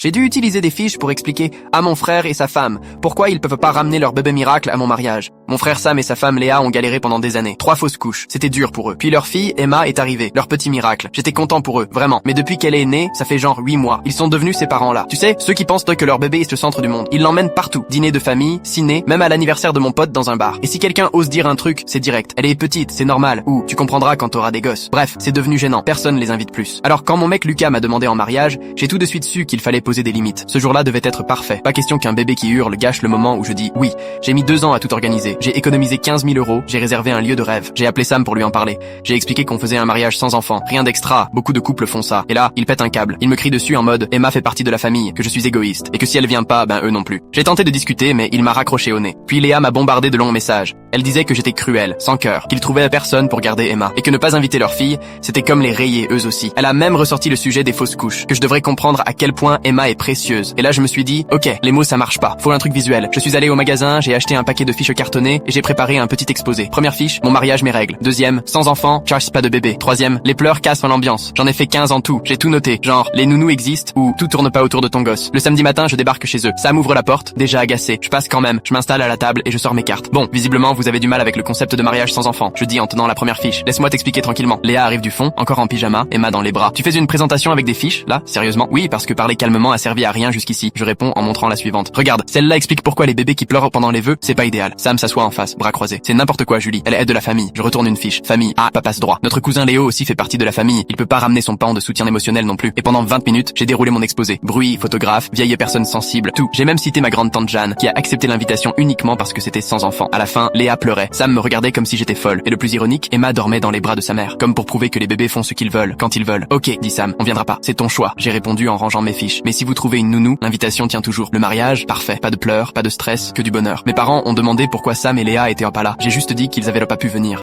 J'ai dû utiliser des fiches pour expliquer à mon frère et sa femme pourquoi ils peuvent pas ramener leur bébé miracle à mon mariage. Mon frère Sam et sa femme Léa ont galéré pendant des années. 3 fausses couches. C'était dur pour eux. Puis leur fille, Emma, est arrivée. Leur petit miracle. J'étais content pour eux, vraiment. Mais depuis qu'elle est née, ça fait genre 8 mois. Ils sont devenus ces parents-là. Tu sais, ceux qui pensent que leur bébé est le centre du monde. Ils l'emmènent partout. Dîner de famille, ciné, même à l'anniversaire de mon pote dans un bar. Et si quelqu'un ose dire un truc, c'est direct. Elle est petite, c'est normal. Ou, tu comprendras quand t'auras des gosses. Bref, c'est devenu gênant. Personne les invite plus. Alors quand mon mec Lucas m'a demandé en mariage, j'ai tout de suite su qu'il fallait poser des limites. Ce jour-là devait être parfait. Pas question qu'un bébé qui hurle gâche le moment où je dis oui. J'ai mis 2 ans à tout organiser. J'ai économisé 15 000 €. J'ai réservé un lieu de rêve. J'ai appelé Sam pour lui en parler. J'ai expliqué qu'on faisait un mariage sans enfant. Rien d'extra. Beaucoup de couples font ça. Et là, il pète un câble. Il me crie dessus en mode Emma fait partie de la famille, que je suis égoïste. Et que si elle vient pas, ben eux non plus. J'ai tenté de discuter, mais il m'a raccroché au nez. Puis Léa m'a bombardé de longs messages. Elle disait que j'étais cruel, sans cœur, qu'ils trouvaient personne pour garder Emma. Et que ne pas inviter leur fille, c'était comme les rayer eux aussi. Elle a même ressorti le sujet des fausses couches. Que je devrais comprendre à quel point Emma est précieuse. Et là, je me suis dit, ok, les mots ça marche pas. Faut un truc visuel. Je suis allé au magasin, j'ai acheté un paquet de fiches cartonnées et j'ai préparé un petit exposé. Première fiche, mon mariage, mes règles. Deuxième, sans enfant, charge pas de bébé. Troisième, les pleurs cassent l'ambiance. J'en ai fait 15 en tout. J'ai tout noté. Genre, les nounous existent ou tout tourne pas autour de ton gosse. Le samedi matin, je débarque chez eux. Sam ouvre la porte, déjà agacé. Je passe quand même. Je m'installe à la table et je sors mes cartes. Bon, visiblement, vous avez du mal avec le concept de mariage sans enfant. Je dis en tenant la première fiche. Laisse-moi t'expliquer tranquillement. Léa arrive du fond, encore en pyjama, Emma dans les bras. Tu fais une présentation avec des fiches, là? Sérieusement? Oui, parce que parler calmement a servi à rien jusqu'ici. Je réponds en montrant la suivante. Regarde, celle-là explique pourquoi les bébés qui pleurent pendant les vœux, c'est pas idéal. Sam s'assoit en face, bras croisés. C'est n'importe quoi, Julie. Elle est de la famille. Je retourne une fiche. Famille. Ah, pas passe droit. Notre cousin Léo aussi fait partie de la famille. Il peut pas ramener son pan de soutien émotionnel non plus. Et pendant 20 minutes, j'ai déroulé mon exposé. Bruit, photographe, vieille personne sensible, tout. J'ai même cité ma grande tante Jeanne, qui a accepté l'invitation uniquement parce que c'était sans enfant. À la fin, Léa pleurait. Sam me regardait comme si j'étais folle. Et le plus ironique, Emma dormait dans les bras de sa mère. Comme pour prouver que les bébés font ce qu'ils veulent, quand ils veulent. Ok, dit Sam, on viendra pas. C'est ton choix. J'ai répondu en rangeant mes fiches. Mais si vous trouvez une nounou, l'invitation tient toujours. Le mariage, parfait. Pas de pleurs, pas de stress, que du bonheur. Mes parents ont demandé pourquoi Sam et Léa étaient pas là. J'ai juste dit qu'ils avaient pas pu venir.